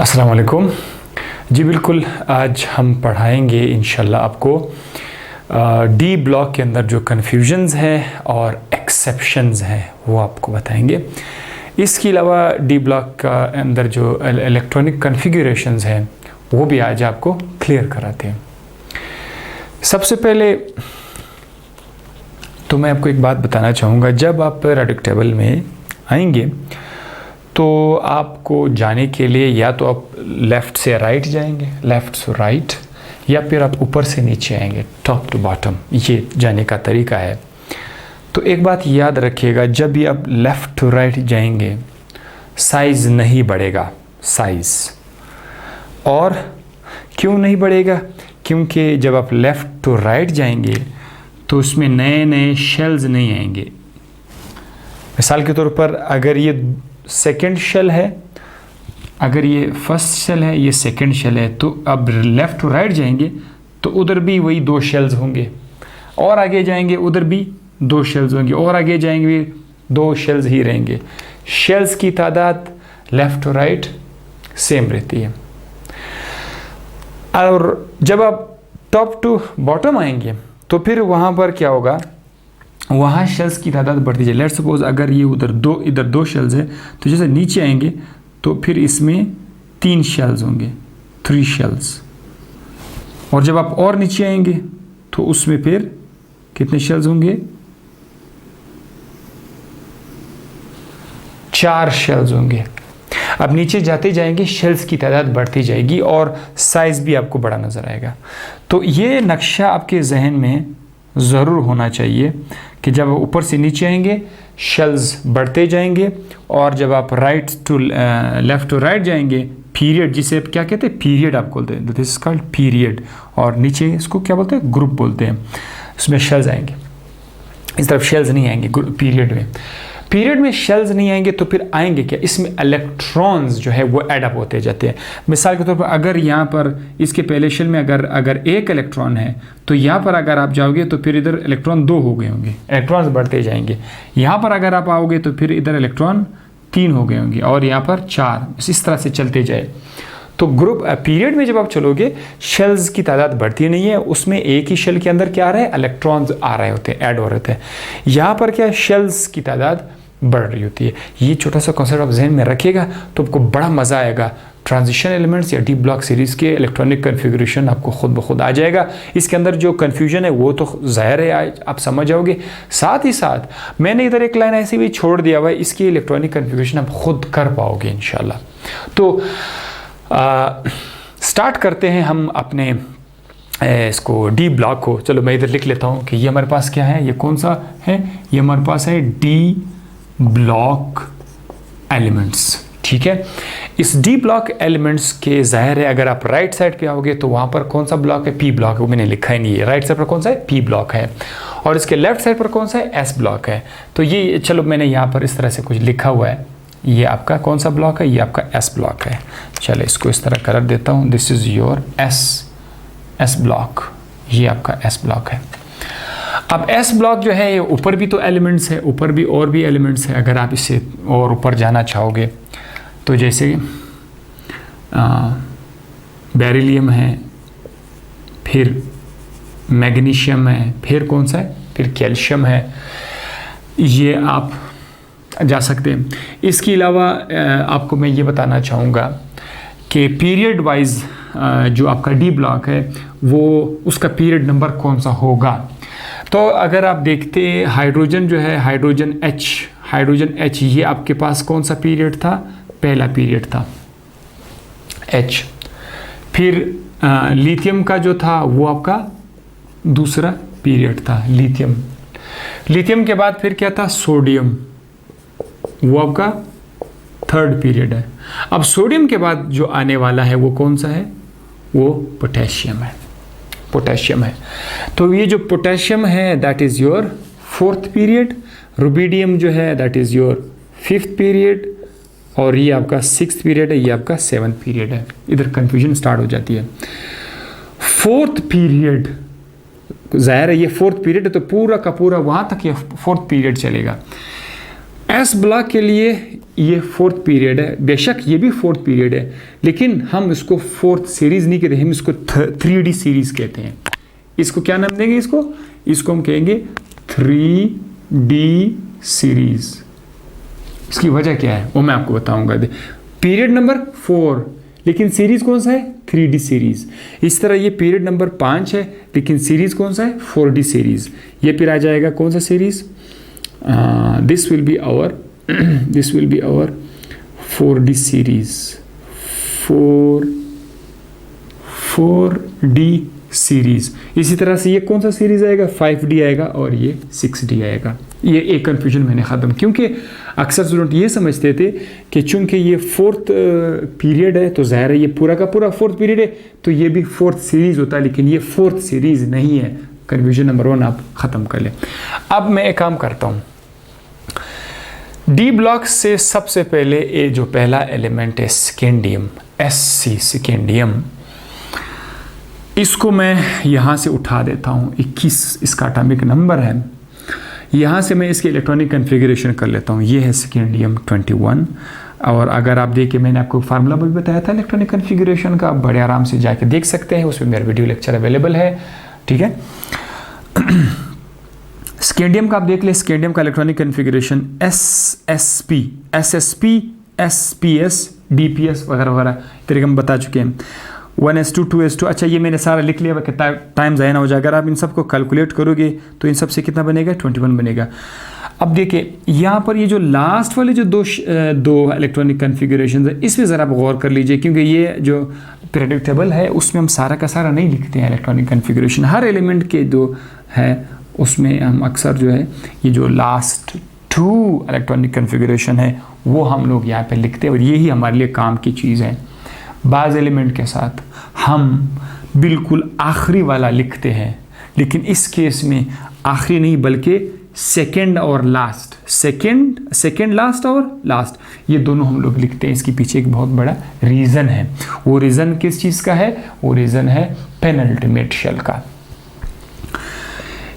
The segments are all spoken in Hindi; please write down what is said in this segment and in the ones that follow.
अस्सलाम वालेकुम जी। बिल्कुल, आज हम पढ़ाएंगे इंशाल्लाह आपको डी ब्लॉक के अंदर जो कन्फ्यूजन्स हैं और एक्सेप्शंस हैं वो आपको बताएंगे। इसके अलावा डी ब्लॉक का अंदर जो इलेक्ट्रॉनिक कन्फिगरेशंस हैं वो भी आज आपको क्लियर कराते हैं। सबसे पहले तो मैं आपको एक बात बताना चाहूँगा, जब आप रेडिक टेबल में आएंगे तो आपको जाने के लिए या तो आप लेफ़्ट से राइट जाएंगे, लेफ़्ट से राइट, या फिर आप ऊपर से नीचे आएंगे, टॉप टू बॉटम, ये जाने का तरीका है। तो एक बात याद रखिएगा, जब भी आप लेफ़्ट टू राइट जाएंगे साइज़ नहीं बढ़ेगा, साइज़। और क्यों नहीं बढ़ेगा? क्योंकि जब आप लेफ़्ट टू राइट जाएंगे तो उसमें नए नए शेल्स नहीं आएंगे। मिसाल के तौर पर अगर ये सेकंड शेल है, अगर ये फर्स्ट शेल है, ये सेकंड शेल है, तो अब लेफ़्ट टू राइट जाएंगे तो उधर भी वही दो शेल्स होंगे, और आगे जाएंगे उधर भी दो शेल्स होंगे, और आगे जाएंगे दो शेल्स ही रहेंगे। शेल्स की तादाद लेफ़्ट टू राइट सेम रहती है। और जब आप टॉप टू बॉटम आएंगे तो फिर वहाँ पर क्या होगा, वहाँ शेल्स की तादाद बढ़ती जाए। लेट्स सपोज अगर ये इधर दो शेल्स है, तो जैसे नीचे आएंगे तो फिर इसमें 3 शेल्स होंगे, 3 शेल्स। और जब आप और नीचे आएंगे तो उसमें फिर कितने शेल्स होंगे? 4 शेल्स होंगे। अब नीचे जाते जाएंगे शेल्स की तादाद बढ़ती जाएगी और साइज़ भी आपको बड़ा नज़र आएगा। तो ये नक्शा आपके जहन में ज़रूर होना चाहिए कि जब ऊपर से नीचे आएंगे शेल्स बढ़ते जाएंगे, और जब आप लेफ़्ट टू राइट जाएंगे, पीरियड, जिसे आप क्या कहते हैं, पीरियड आप बोलते हैं, दिस इज कॉल्ड पीरियड, और नीचे इसको क्या बोलते हैं, ग्रुप बोलते हैं। उसमें शेल्स आएंगे, इस तरफ शेल्स नहीं आएंगे। पीरियड में शेल्स नहीं आएंगे तो फिर आएंगे क्या, इसमें इलेक्ट्रॉन्स जो है वो एड अप होते जाते हैं। मिसाल के तौर पर अगर यहाँ पर इसके पहले शेल में अगर एक इलेक्ट्रॉन है तो यहाँ पर अगर आप जाओगे तो फिर इधर इलेक्ट्रॉन 2 हो गए होंगे, इलेक्ट्रॉन्स बढ़ते जाएंगे। यहाँ पर अगर आप आओगे तो फिर इधर इलेक्ट्रॉन 3 हो गए होंगे, और यहाँ पर 4, इस तरह से चलते जाए। तो पीरियड में जब आप चलोगे शेल्स की तादाद बढ़ती नहीं है, उसमें एक ही शेल के अंदर क्या आ रहा है, इलेक्ट्रॉन्स आ रहे होते हैं, ऐड हो रहे थे। यहाँ पर क्या, शेल्स की तादाद बढ़ रही होती है। ये छोटा सा कॉन्सेप्ट आप जहन में रखिएगा तो आपको बड़ा मज़ा आएगा। ट्रांजिशन एलिमेंट्स या डी ब्लॉक सीरीज़ के इलेक्ट्रॉनिक कन्फिगरेशन आपको खुद ब खुद आ जाएगा। इसके अंदर जो कन्फ्यूजन है वो तो ज़ाहिर है आप समझ जाओगे। साथ ही साथ मैंने इधर एक लाइन ऐसे भी छोड़ दिया हुआ है, इसकी इलेक्ट्रॉनिक कन्फिगरेशन आप खुद कर पाओगे इंशाल्लाह। तो स्टार्ट करते हैं हम अपने इसको डी ब्लॉक को। चलो मैं इधर लिख लेता हूँ कि ये हमारे पास क्या है, ये कौन सा है, ये हमारे पास है डी ब्लॉक एलिमेंट्स। ठीक है, इस डी ब्लॉक एलिमेंट्स के ज़ाहिर है अगर आप राइट साइड पे आओगे तो वहाँ पर कौन सा ब्लॉक है, पी ब्लॉक है, वो मैंने लिखा ही नहीं है। राइट साइड पर कौन सा है, पी ब्लॉक है, और इसके लेफ्ट साइड पर कौन सा है, एस ब्लॉक है। तो ये चलो मैंने यहाँ पर इस तरह से कुछ लिखा हुआ है, ये आपका कौन सा ब्लॉक है, ये आपका एस ब्लॉक है। चलो इसको इस तरह कर देता हूँ, this is your S block, ये आपका एस ब्लॉक है। अब एस ब्लॉक जो है ये ऊपर भी तो एलिमेंट्स है, ऊपर भी और भी एलिमेंट्स है। अगर आप इससे और ऊपर जाना चाहोगे तो जैसे बेरिलियम है, फिर मैग्नीशियम है, फिर कौन सा है, फिर कैल्शियम है, ये आप जा सकते हैं। इसके अलावा आपको मैं ये बताना चाहूँगा कि पीरियड वाइज जो आपका डी ब्लॉक है वो उसका पीरियड नंबर कौन सा होगा। तो अगर आप देखते हाइड्रोजन जो है, हाइड्रोजन एच, ये आपके पास कौन सा पीरियड था, पहला पीरियड था एच। फिर लिथियम का जो था वो आपका दूसरा पीरियड था, लिथियम के बाद फिर क्या था, सोडियम, वो आपका थर्ड पीरियड है। अब सोडियम के बाद जो आने वाला है वो कौन सा है, वो पोटेशियम है। तो ये जो पोटेशियम है that is your 4th period, rubidium जो है that is your 5th period, और ये आपका 6th पीरियड है, ये आपका 7th पीरियड है। इधर कंफ्यूजन स्टार्ट हो जाती है। 4th पीरियड ज़ाहिर है ये 4th पीरियड है तो पूरा का पूरा वहाँ तक ये 4th पीरियड चलेगा। एस ब्लॉक के लिए ये फोर्थ पीरियड है, बेशक ये भी फोर्थ पीरियड है, लेकिन हम इसको फोर्थ सीरीज नहीं कहते, हम इसको 3D सीरीज कहते हैं। इसको क्या नाम देंगे? इसको हम कहेंगे 3D सीरीज। इसकी वजह क्या है वो मैं आपको बताऊंगा। पीरियड नंबर 4, लेकिन सीरीज कौन सा है? 3D series. इस तरह ये पीरियड नंबर 5 है, लेकिन सीरीज कौन सा है? 4D series. ये फिर आ जाएगा कौन सा series? This will be our 4D series, 4D series. इसी तरह से ये कौन सा सीरीज आएगा? 5D आएगा और ये 6D आएगा। ये एक कन्फ्यूजन मैंने ख़त्म, क्योंकि अक्सर स्टूडेंट ये समझते थे कि चूंकि ये फोर्थ पीरियड है तो ज़ाहिर है ये पूरा का पूरा फोर्थ पीरियड है, तो ये भी फोर्थ सीरीज़ होता है, लेकिन ये फोर्थ सीरीज़ नहीं है। कन्फ्यूजन नंबर 1 आप ख़त्म कर लें। अब मैं एक काम करता हूँ, डी ब्लॉक से सबसे पहले ये जो पहला एलिमेंट है स्केंडियम, SC स्केंडियम, इसको मैं यहाँ से उठा देता हूँ। 21 इसका एटॉमिक नंबर है। यहाँ से मैं इसकी इलेक्ट्रॉनिक कन्फिगरेशन कर लेता हूँ। ये है स्केंडियम 21। और अगर आप देखिए, मैंने आपको फार्मूला भी बताया था इलेक्ट्रॉनिक कन्फिगरेशन का, आप बड़े आराम से जाके देख सकते हैं, उसमें मेरा वीडियो लेक्चर अवेलेबल है। ठीक है। स्केंडियम का आप देख ले, स्केंडियम का electronic configuration SSP, SPS, DPS वगैरह वगैरह तरीके हम बता चुके हैं। 1s2, 2s2। अच्छा, ये मैंने सारा लिख लिया, कितना टाइम ज़ाया ना हो जाएगा। अगर आप इन सबको कैलकुलेट करोगे तो इन सब से कितना बनेगा? 21 बनेगा। अब देखिए यहाँ पर ये जो लास्ट वाले जो दो इलेक्ट्रॉनिक कन्फिगरेशन है, इस पर ज़रा आप गौर कर लीजिए, क्योंकि ये जो पीरियोडिक टेबल है उसमें हम सारा का सारा नहीं लिखते हैं इलेक्ट्रॉनिक कन्फिगरेशन। हर एलिमेंट के जो है उसमें हम अक्सर जो है ये जो लास्ट 2 इलेक्ट्रॉनिक कन्फिगरेशन है वो हम लोग यहाँ पे लिखते हैं, और यही हमारे लिए काम की चीज़ है। बाज़ एलिमेंट के साथ हम बिल्कुल आखिरी वाला लिखते हैं, लेकिन इस केस में आखिरी नहीं बल्कि सेकंड और लास्ट, सेकंड लास्ट और लास्ट, ये दोनों हम लोग लिखते हैं। इसके पीछे एक बहुत बड़ा रीज़न है। वो रीज़न किस चीज़ का है? वो रीज़न है पेनल्टीमेट शेल का।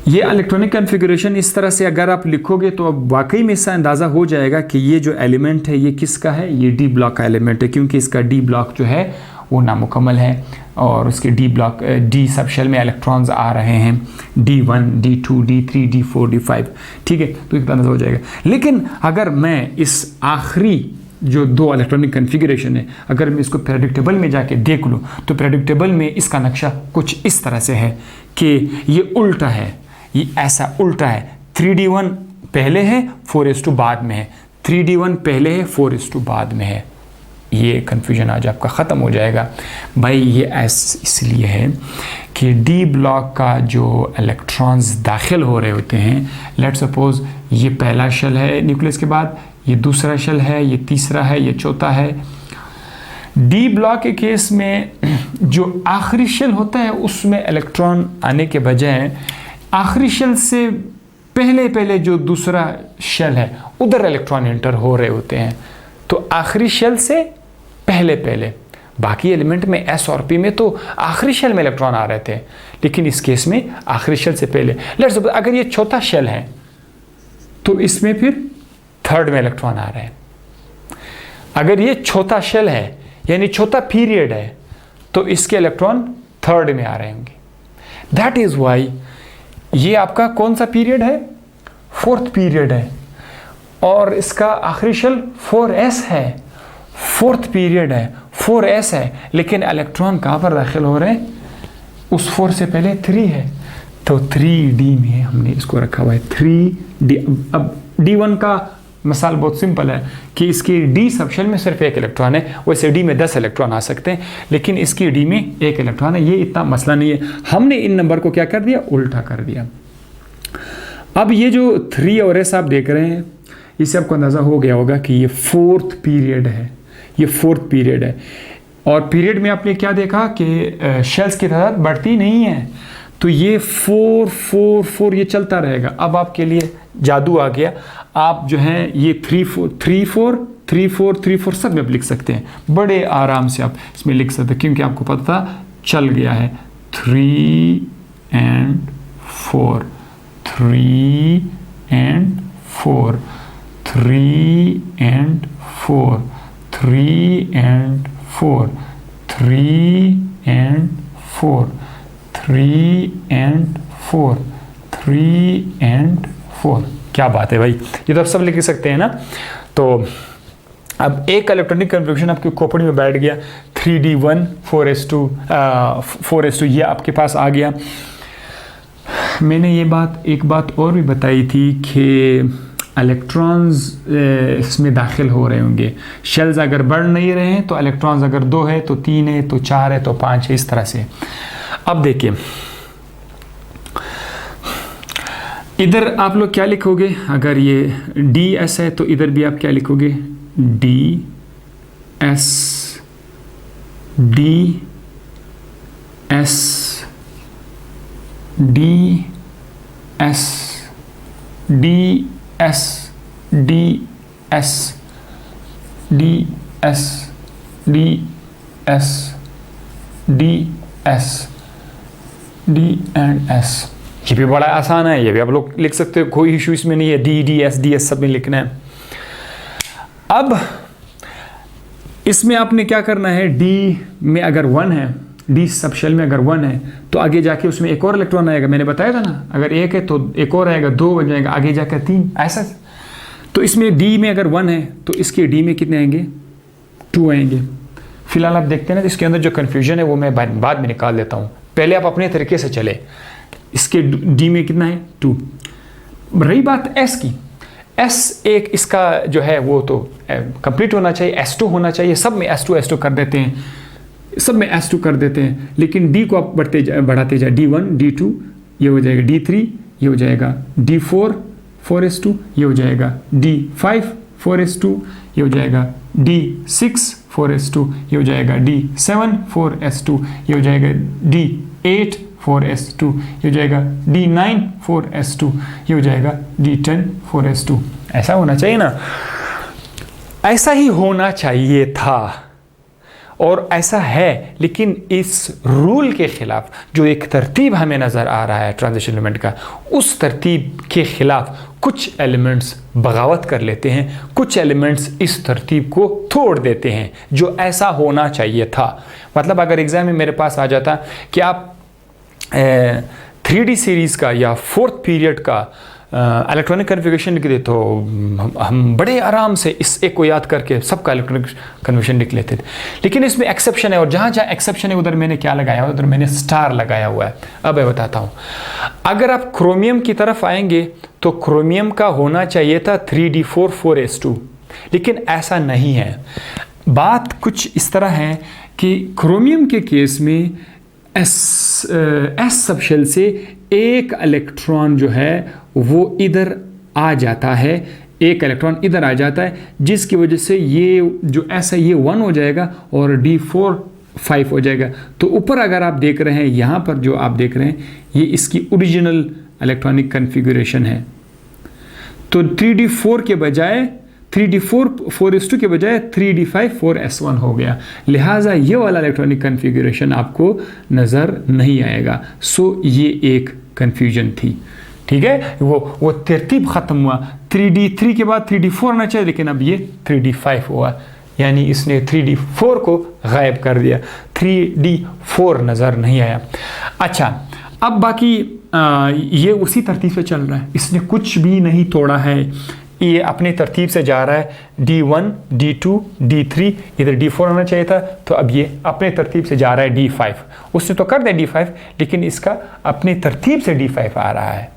ये इलेक्ट्रॉनिक कन्फिगरेशन इस तरह से अगर आप लिखोगे तो अब वाकई में इससे अंदाज़ा हो जाएगा कि ये जो एलिमेंट है ये किसका है? ये डी ब्लॉक का एलिमेंट है, क्योंकि इसका डी ब्लॉक जो है वो नामुकम्मल है और उसके D block D subshell में इलेक्ट्रॉन्स आ रहे हैं, D1, D2, D3, D4, D5। ठीक है, तो इतना अंदाज़ा हो जाएगा। लेकिन अगर मैं इस आखिरी जो 2 इलेक्ट्रॉनिक कन्फिगरेशन है, अगर मैं इसको पीरियोडिक टेबल में जाके देख लूँ तो पीरियोडिक टेबल में इसका नक्शा कुछ इस तरह से है कि ये उल्टा है, ये ऐसा उल्टा है। 3D1 पहले है, 4s2 बाद में है। 3D1 पहले है, 4s2 बाद में है। ये कन्फ्यूजन आज आपका ख़त्म हो जाएगा। भाई ये इसलिए है कि डी ब्लॉक का जो इलेक्ट्रॉन्स दाखिल हो रहे होते हैं, लेट्स सपोज ये पहला शेल है न्यूक्लियस के बाद, ये दूसरा शेल है, ये तीसरा है, ये चौथा है। डी ब्लॉक के केस में जो आखिरी शेल होता है उसमें इलेक्ट्रॉन आने के बजाय आखिरी शेल से पहले जो दूसरा शेल है उधर इलेक्ट्रॉन एंटर हो रहे होते हैं। तो आखिरी शेल से पहले बाकी एलिमेंट में S और P में तो आखिरी शेल में इलेक्ट्रॉन आ रहे थे, लेकिन इस केस में आखिरी शेल से पहले। लेट्स सपोज अगर ये चौथा शेल है तो इसमें फिर थर्ड में इलेक्ट्रॉन आ रहे हैं। अगर ये चौथा शेल है यानी चौथा पीरियड है तो इसके इलेक्ट्रॉन थर्ड में आ रहे होंगे। दैट इज वाई ये आपका कौन सा पीरियड है? फोर्थ पीरियड है, और इसका आखिरी शेल 4s है, फोर्थ पीरियड है, 4s है, लेकिन इलेक्ट्रॉन कहाँ पर दाखिल हो रहे हैं? उस 4 से पहले 3 है, तो 3D में हमने इसको रखा हुआ है 3D। अब D1 का मिसाल बहुत सिंपल है कि इसकी D सब शेल में सिर्फ 1 इलेक्ट्रॉन है, वैसे D में 10 इलेक्ट्रॉन आ सकते हैं, लेकिन इसकी D में 1 इलेक्ट्रॉन है। ये इतना मसला नहीं है, हमने इन नंबर को क्या कर दिया? उल्टा कर दिया। अब ये जो 3 और S आप देख रहे हैं, इससे आपको अंदाज़ा हो गया होगा कि ये फोर्थ पीरियड है, ये फोर्थ पीरियड है। और पीरियड में आपने क्या देखा कि शेल्स की तादाद बढ़ती नहीं है, तो ये 4 4 4 ये चलता रहेगा। अब आपके लिए जादू आ गया, आप जो है ये 3 4 3 4 3 4 3 4 सब में आप लिख सकते हैं, बड़े आराम से आप इसमें लिख सकते हैं, क्योंकि आपको पता चल गया है 3 and 4 3 and 4 3 and 4, 3 and 4, 3 and 4, 3 and 4, 3 and 4. क्या बात है भाई, ये तो आप सब लिख सकते हैं ना. तो अब एक इलेक्ट्रॉनिक कन्फिगरेशन आपकी खोपड़ी में बैठ गया. 3D1 4s2 ये आपके पास आ गया. मैंने ये एक बात और भी बताई थी कि इलेक्ट्रॉन्स इसमें दाखिल हो रहे होंगे. शेल्स अगर बढ़ नहीं रहे हैं तो इलेक्ट्रॉन्स अगर 2 है तो 3 है तो 4 है तो 5 है, इस तरह से. अब देखिए इधर आप लोग क्या लिखोगे, अगर ये DS है तो इधर भी आप क्या लिखोगे, DS, DS, DS, DS, DS, DS, DS, DS, D and S. ये भी बड़ा आसान है, ये भी आप लोग लिख सकते हो, कोई इशू इसमें नहीं है. DS, DS सब में लिखना है. अब इसमें आपने क्या करना है, D में अगर 1 है, D सब शेल में अगर 1 है तो आगे जाके उसमें एक और इलेक्ट्रॉन आएगा. मैंने बताया था ना, अगर 1 है तो एक और आएगा, 2 बन जाएगा, आगे जाकर 3, ऐसा. तो इसमें D में अगर 1 है तो इसके D में कितने आएंगे, 2 आएंगे. फिलहाल आप देखते हैं ना, इसके अंदर जो कन्फ्यूजन है वो मैं बाद में निकाल देता हूँ. पहले आप अपने तरीके से चले. इसके D में कितना है, 2. रही बात S की, S एक इसका जो है वो तो कंप्लीट होना चाहिए, S2 होना चाहिए. सब में S2 कर देते हैं, सब में S2 कर देते हैं. लेकिन D को आप बढ़ाते जाए, D1, D2 ये हो जाएगा, D3 ये हो जाएगा, D4 4s2 ये हो जाएगा, D5 4s2 ये हो जाएगा, D6 4s2 ये हो जाएगा, D7 4s2 ये हो जाएगा, D8 4s2 ये हो जाएगा, D9 4s2 ये हो जाएगा, D10 4s2. ऐसा होना चाहिए ना, ऐसा ही होना चाहिए था और ऐसा है. लेकिन इस रूल के खिलाफ जो एक तरतीब हमें नज़र आ रहा है ट्रांजिशन एलिमेंट का, उस तरतीब के खिलाफ कुछ एलिमेंट्स बगावत कर लेते हैं, कुछ एलिमेंट्स इस तरतीब को तोड़ देते हैं जो ऐसा होना चाहिए था. मतलब अगर एग्ज़ाम में मेरे पास आ जाता कि आप 3D सीरीज़ का या 4th पीरियड का इलेक्ट्रॉनिक कन्फिगरेशन लिख दे तो हम बड़े आराम से इस एक को याद करके सबका इलेक्ट्रॉनिक कन्फिगरेशन लिख लेते थे. लेकिन इसमें एक्सेप्शन है, और जहाँ जहाँ एक्सेप्शन है उधर मैंने क्या लगाया हुआ, उधर मैंने स्टार लगाया हुआ है. अब मैं बताता हूँ. अगर आप क्रोमियम की तरफ आएंगे तो क्रोमियम का होना चाहिए था 3D4 4s2, लेकिन ऐसा नहीं है. बात कुछ इस तरह है कि क्रोमियम के केस में एस सब शेल से एक इलेक्ट्रॉन जो है वो इधर आ जाता है, एक इलेक्ट्रॉन इधर आ जाता है, जिसकी वजह से ये जो ऐसा ये 1 हो जाएगा और D4 5 हो जाएगा. तो ऊपर अगर आप देख रहे हैं, यहाँ पर जो आप देख रहे हैं ये इसकी ओरिजिनल इलेक्ट्रॉनिक कन्फिगरेशन है. तो 3D4 के बजाय 3D4 4s2 के बजाय 3D5 4s1 हो गया. लिहाजा ये वाला इलेक्ट्रॉनिक कन्फिगरेशन आपको नज़र नहीं आएगा. सो ये एक कन्फ्यूजन थी. ठीक है, वो तरतीब ख़त्म हुआ. 3D3 के बाद 3D4 आना चाहिए, लेकिन अब ये 3D5 हुआ, यानी इसने 3D4 को गायब कर दिया, 3D4 नज़र नहीं आया. अच्छा, अब बाकी ये उसी तरतीब से चल रहा है, इसने कुछ भी नहीं तोड़ा है, ये अपने तरतीब से जा रहा है. D1, D2, D3, इधर D4 होना चाहिए था, तो अब ये अपने तरतीब से जा रहा है D5. उसने तो कर दिया D5, लेकिन इसका अपने तरतीब से D5 आ रहा है.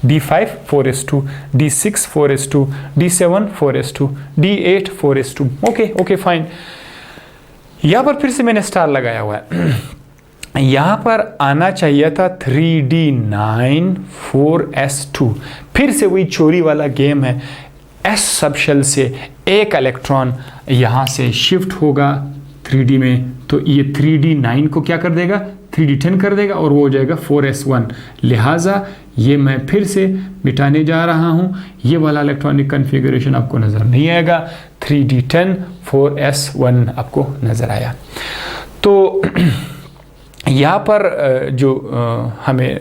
D5 4s2, D6 4s2, D7 4s2, D8 4s2. Okay fine. यहाँ पर फिर से मैंने स्टार लगाया हुआ है. यहाँ पर आना चाहिए था 3D9 4s2. फिर से वही चोरी वाला गेम है. S सब शेल से एक इलेक्ट्रॉन यहाँ से शिफ्ट होगा 3D में, तो ये 3D9 को क्या कर देगा, 3D10 कर देगा और वो हो जाएगा 4s1. लिहाजा ये मैं फिर से मिटाने जा रहा हूँ. ये वाला इलेक्ट्रॉनिक कन्फिगरेशन आपको नज़र नहीं आएगा. 3D10 4s1 आपको नज़र आया. तो यहाँ पर जो हमें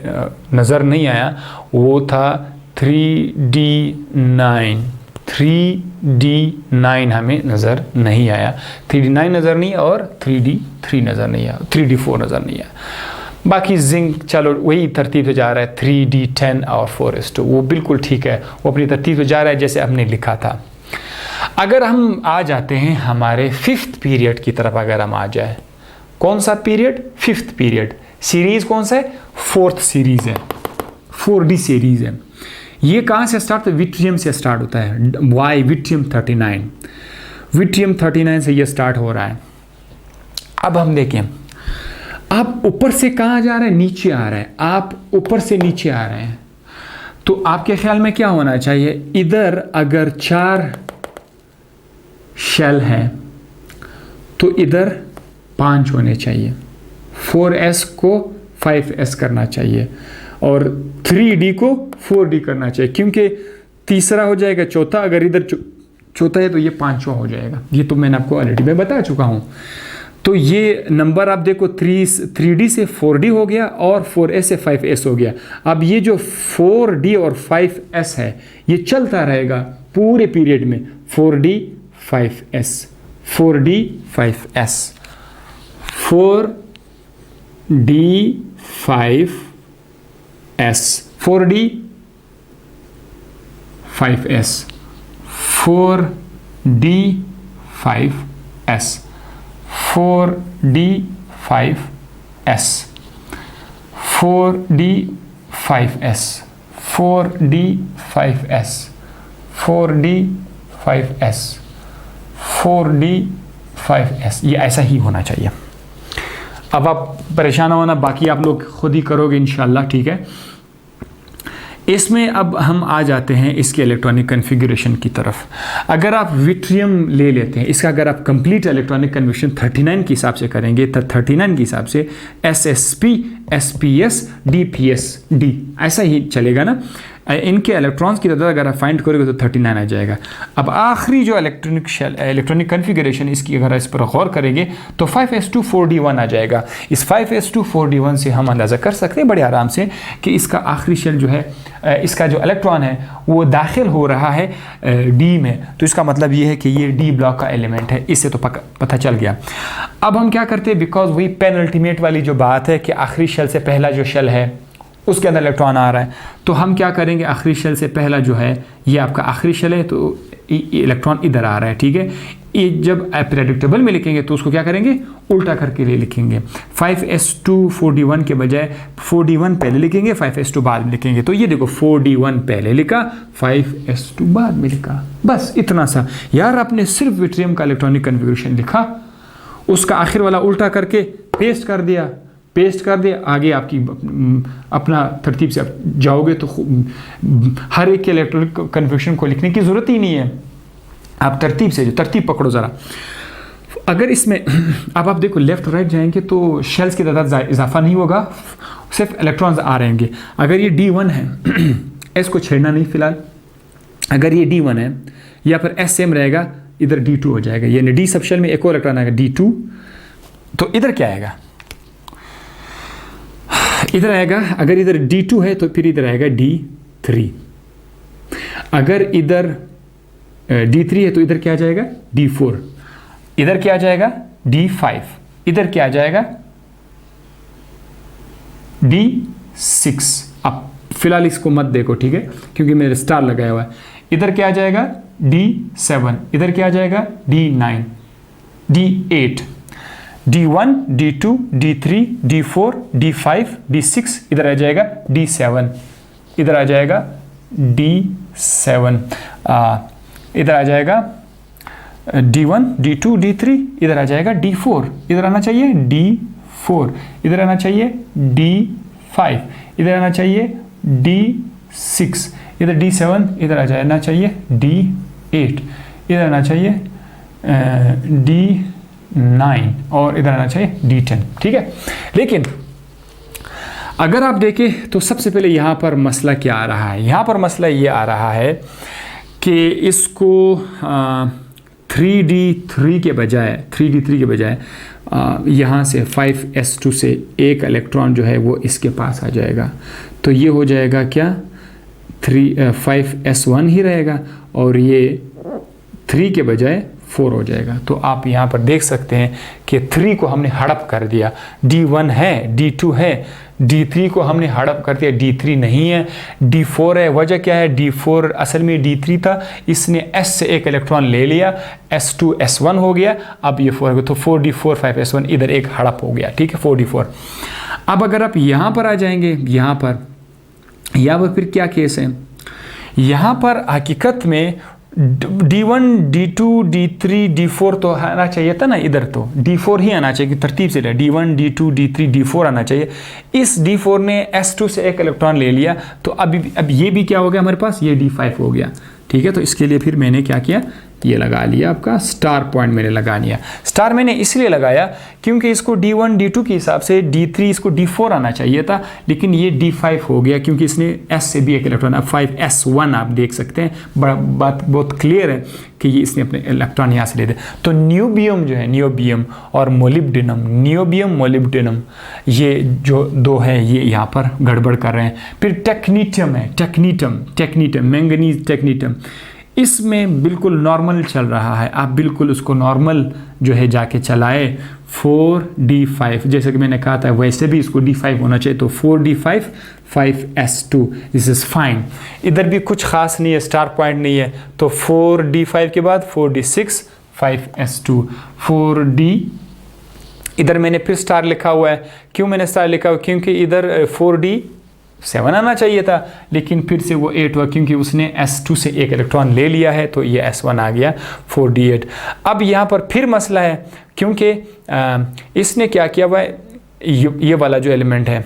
नज़र नहीं आया वो था 3D9. 3D9 हमें नज़र नहीं आया, 3D9 नज़र नहीं आया और 3D3 नज़र नहीं आया, 3D4 नज़र नहीं आया। बाकी जिंक चलो वही तरतीब से जा रहा है, 3D10 और 4s2 वो बिल्कुल ठीक है, वो अपनी तरतीब से जा रहा है जैसे हमने लिखा था। अगर हम आ जाते हैं हमारे 5th पीरियड की तरफ, अगर हम आ जाए, कौन सा पीरियड? 5th period. सीरीज़ कौन सा है? 4th सीरीज़ है, 4D सीरीज़ है। ये कहाँ से स्टार्ट? तो विट्रियम से स्टार्ट होता है, वाई विट्रियम 39, विट्रियम 39 से ये स्टार्ट हो रहा है। अब हम देखें, आप ऊपर से कहाँ जा रहे हैं? नीचे आ रहे हैं, आप ऊपर से नीचे आ रहे हैं, तो आपके ख्याल में क्या होना चाहिए? इधर अगर 4 शेल हैं तो इधर 5 होने चाहिए, 4s को 5s करना चाहिए और 3D को 4D करना चाहिए, क्योंकि तीसरा हो जाएगा चौथा, अगर इधर चौथा है तो ये 5वां हो जाएगा। ये तो मैंने आपको ऑलरेडी मैं बता चुका हूँ। तो ये नंबर आप देखो 3D से 4D हो गया और 4s से 5s हो गया। अब ये जो 4D और 5s है ये चलता रहेगा पूरे पीरियड में, 4D 5s, 4D 5s, 4D 5s, 4D 5s, 4D 5s, 4D 5s, 4D 5s, 4D 5s, 4D 5s, 4D 5s, ये ऐसा ही होना चाहिए। अब आप परेशान होना, बाकी आप लोग खुद ही करोगे इंशाल्लाह, ठीक है। इसमें अब हम आ जाते हैं इसके इलेक्ट्रॉनिक कन्फिगरेशन की तरफ। अगर आप विट्रियम ले लेते हैं, इसका अगर आप कंप्लीट इलेक्ट्रॉनिक कन्फिगरेशन 39 के हिसाब से करेंगे तो 39 के हिसाब से SSP, SPS, DPS, D ऐसा ही चलेगा ना। इनके इलेक्ट्रॉन्स की तादाद अगर आप फाइंड करोगे तो 39 आ जाएगा। अब आखिरी जो इलेक्ट्रॉनिक कन्फिगरेशन इसकी अगर इस पर गौर करेंगे तो 5s2 4d1 आ जाएगा। इस 5s2 4d1 से हम अंदाज़ा कर सकते हैं बड़े आराम से कि इसका आखिरी शेल जो है, इसका जो इलेक्ट्रॉन है वो दाखिल हो रहा है D में, तो इसका मतलब ये है कि ये D ब्लॉक का एलिमेंट है। इससे तो पता चल गया। अब हम क्या करते हैं, बिकॉज वही पेनल्टीमेट वाली जो बात है कि आखिरी शेल से पहला जो शेल है उसके अंदर इलेक्ट्रॉन आ रहा है, तो हम क्या करेंगे, आखिरी शेल से पहला जो है ये आपका आखिरी शेल है, तो इलेक्ट्रॉन इधर आ रहा है, ठीक है। ये जब प्रेडिक्टेबल में लिखेंगे तो उसको क्या करेंगे, उल्टा करके ले लिखेंगे। 5s2 4d1 के बजाय 4d1 पहले लिखेंगे, 5s2 बाद में लिखेंगे। तो ये देखो 4d1 पहले लिखा, 5s2 बाद में लिखा, बस इतना सा। यार आपने सिर्फ विट्रियम का इलेक्ट्रॉनिक कन्फिगरेशन लिखा, उसका आखिर वाला उल्टा करके पेस्ट कर दिया, आगे आपकी अपना तरतीब से आप जाओगे तो हर एक के इलेक्ट्रॉनिक कन्फिगरेशन को लिखने की ज़रूरत ही नहीं है। आप तरतीब से जो तरतीब पकड़ो ज़रा। अगर इसमें अब आप देखो लेफ़्ट राइट जाएंगे तो शेल्स की तादाद इजाफा नहीं होगा, सिर्फ इलेक्ट्रॉन्स आ रहेंगे। अगर ये D1 है इसको छेड़ना नहीं फ़िलहाल। अगर ये D1 है या फिर S सेम रहेगा, इधर D2 हो जाएगा, यानी D सब शेल में एक और इलेक्ट्रॉन आएगा D2, तो इधर क्या आएगा, इधर आएगा। अगर इधर D2 है तो फिर इधर आएगा D3। अगर इधर D3 है तो इधर क्या आ जाएगा, D4। इधर क्या आ जाएगा, D5। इधर क्या आ जाएगा, D6। अब फिलहाल इसको मत देखो, ठीक है, क्योंकि मेरे स्टार लगाया हुआ है। इधर क्या आ जाएगा, D7। इधर क्या आ जाएगा, D9, D8, D1, D2, D3, D4, D5, D6, इधर आ जाएगा D7, इधर आ जाएगा D7, इधर आ जाएगा D1, D2, D3, इधर आ जाएगा D4, इधर आना चाहिए D4, इधर आना चाहिए D5, इधर आना चाहिए D6, इधर D7, इधर आ जाना चाहिए D8, इधर आना चाहिए D9 और इधर आना चाहिए D10, ठीक है। लेकिन अगर आप देखें तो सबसे पहले यहाँ पर मसला क्या आ रहा है, यहाँ पर मसला ये आ रहा है कि इसको 3D3 के बजाय यहाँ से 5s2 से एक इलेक्ट्रॉन जो है वो इसके पास आ जाएगा, तो ये हो जाएगा क्या, 5s1 ही रहेगा और ये 3 के बजाय 4 हो जाएगा। तो आप यहाँ पर देख सकते हैं कि 3 को हमने हड़प कर दिया, D1 है, D2 है, D3 को हमने हड़प कर दिया, D3 नहीं है, D4 है। वजह क्या है, D4 असल में D3 था, इसने S से एक इलेक्ट्रॉन ले लिया, S2 S1 हो गया, अब ये 4 हो गया, तो 4D4 5s1 इधर एक हड़प हो गया, ठीक है, 4D4। अब अगर आप यहाँ पर आ जाएंगे, यहाँ पर फिर क्या केस है, यहाँ पर हकीकत में D1, D2, D3, D4 तो आना चाहिए था ना, इधर तो D4 ही आना चाहिए, तरतीब से D1, D2, D3, D4 आना चाहिए। इस D4 ने S2 से एक इलेक्ट्रॉन ले लिया, तो अब ये भी क्या हो गया हमारे पास, ये D5 हो गया, ठीक है। तो इसके लिए फिर मैंने क्या किया, ये लगा लिया, आपका स्टार पॉइंट मैंने लगा लिया। स्टार मैंने इसलिए लगाया क्योंकि इसको D1, D2 के हिसाब से D3 इसको D4 आना चाहिए था, लेकिन ये D5 हो गया क्योंकि इसने S से भी एक इलेक्ट्रॉन, अब 5s1 आप देख सकते हैं, बात बहुत क्लियर है कि ये इसने अपने इलेक्ट्रॉन यहाँ से ले दे। तो नियोबियम जो है, नियोबियम और मोलिब्डेनम, नियोबियम मोलिब्डेनम, ये जो दो है ये यहाँ पर गड़बड़ कर रहे हैं। फिर टेक्नीटियम है, टेक्नीटम मैंगनीज टेक्नीटम, इसमें बिल्कुल नॉर्मल चल रहा है, आप बिल्कुल उसको नॉर्मल जो है जाके चलाए, 4D5 जैसे कि मैंने कहा था, वैसे भी इसको D5 होना चाहिए, तो 4D5 5s2, this is fine. इधर भी कुछ खास नहीं है, स्टार पॉइंट नहीं है, तो 4D5 के बाद 4D6 5s2, 4D, इधर मैंने फिर स्टार लिखा हुआ है। क्यों मैंने स्टार लिखा हुआ, क्योंकि इधर 4D7 आना चाहिए था, लेकिन फिर से वो 8 हुआ क्योंकि उसने S2 से एक इलेक्ट्रॉन ले लिया है, तो ये S1 आ गया, 4D8। अब यहाँ पर फिर मसला है क्योंकि इसने क्या किया हुआ है, ये वाला जो एलिमेंट है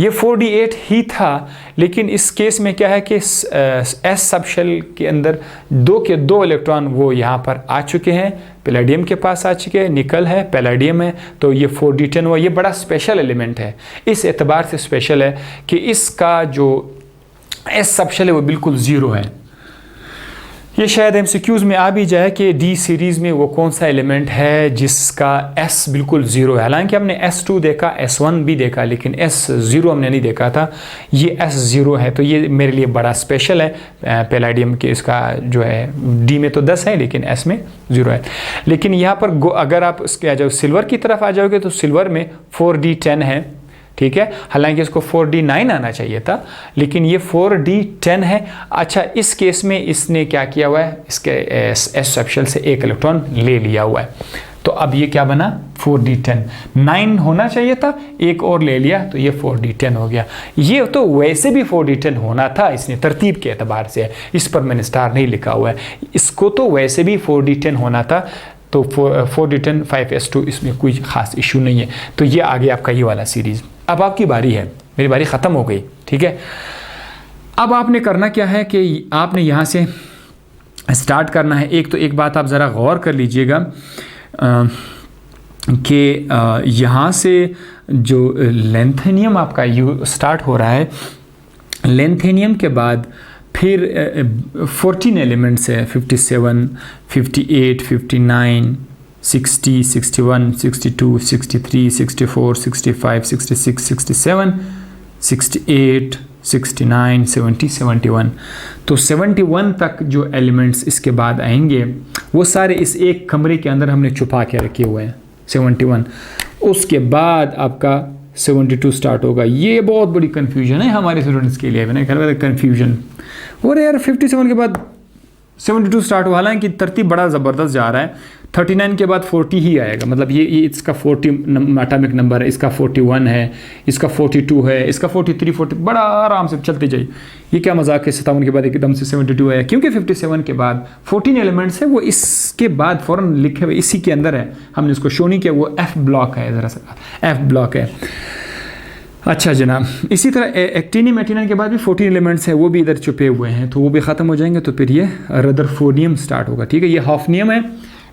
ये 4D8 ही था, लेकिन इस केस में क्या है कि S सब शेल के अंदर 2 के 2 इलेक्ट्रॉन वो यहाँ पर आ चुके हैं, पैलेडियम के पास आ चुके हैं, निकल है, पैलेडियम है, तो ये 4D10 हुआ। ये बड़ा स्पेशल एलिमेंट है, इस एतबार से स्पेशल है कि इसका जो S सब शेल है वो बिल्कुल ज़ीरो है। ये शायद MCQs में आ भी जाए कि D सीरीज़ में वो कौन सा एलिमेंट है जिसका S बिल्कुल ज़ीरो है। हालांकि हमने S2 देखा, S1 भी देखा, लेकिन S0 हमने नहीं देखा था, ये S0 है, तो ये मेरे लिए बड़ा स्पेशल है। पैलेडियम के इसका जो है D में तो 10 है, लेकिन S में 0 है। लेकिन यहाँ पर अगर आप इसके आ जाओ सिल्वर की तरफ आ जाओगे तो सिल्वर में 4D10 है, ठीक है, हालांकि इसको 4D9 आना चाहिए था, लेकिन ये 4D10 है। अच्छा, इस केस में इसने क्या किया हुआ है, इसके S सब शेल से एक इलेक्ट्रॉन ले लिया हुआ है, तो अब ये क्या बना, 4D10। 9 होना चाहिए था, एक और ले लिया, तो ये 4D10 हो गया। ये तो वैसे भी 4D10 होना था, इसने तरतीब के एतबार से है, इस पर मैंने स्टार नहीं लिखा हुआ है, इसको तो वैसे भी 4D10 होना था, तो 4D10 5s2 इसमें कोई ख़ास इशू नहीं है। तो ये आगे आपका ये वाला सीरीज़। अब आपकी बारी है, मेरी बारी ख़त्म हो गई, ठीक है। अब आपने करना क्या है कि आपने यहाँ से स्टार्ट करना है। एक बात आप ज़रा गौर कर लीजिएगा कि यहाँ से जो लेंथेनियम आपका स्टार्ट हो रहा है, लेंथेनियम के बाद फिर 14 एलिमेंट्स है, 57, 58, 59, 60, 61, 62, 63, 64, 65, 66, 67, 68, 69, 70, 71। तो 71 तक जो एलिमेंट्स इसके बाद आएंगे वो सारे इस एक कमरे के अंदर हमने छुपा के रखे हुए हैं, 71। उसके बाद आपका 72 स्टार्ट होगा। ये बहुत बड़ी कन्फ्यूजन है हमारे स्टूडेंट्स के लिए, मैंने कहा कन्फ्यूजन। और यार 57 के बाद 72 स्टार्ट हुआ, हालांकि तरतीब बड़ा ज़बरदस्त जा रहा है। 39 के बाद 40 ही आएगा, मतलब ये इसका 40 एटॉमिक नंबर है, इसका 41 है, इसका 42 है, इसका 43, 40, बड़ा आराम से चलते जाइए। ये क्या मजाक है, 57 के बाद एकदम से 72 है, क्योंकि 57 के बाद 14 एलिमेंट्स है, वो इसके बाद फ़ौरन लिखे हुए इसी के अंदर है, हमने इसको शो नहीं किया, वो F ब्लॉक है, ज़रा सा F ब्लॉक है। अच्छा जनाब, इसी तरह एक्टिनियम एटिनियम के बाद भी 14 एलिमेंट्स हैं, वो भी इधर छुपे हुए हैं, तो वो भी ख़त्म हो जाएंगे, तो फिर ये रदरफोर्डियम स्टार्ट होगा, ठीक है। ये हाफनियम है,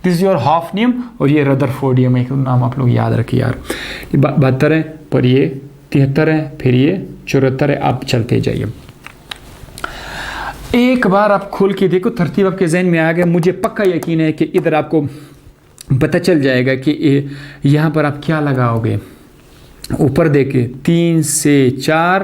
दिस इज योर हाफनियम, और ये रदरफोर्डियम है, नाम आप लोग याद रखिए यार। ये 72 है, पर ये 73 है, फिर ये 74 है। आप चलते जाइए, एक बार आप खोल के देखो, तरतीब आपके जहन में आ गया। मुझे पक्का यकीन है कि इधर आपको पता चल जाएगा कि यहाँ पर आप क्या लगाओगे। ऊपर देखे 3 से 4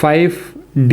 5D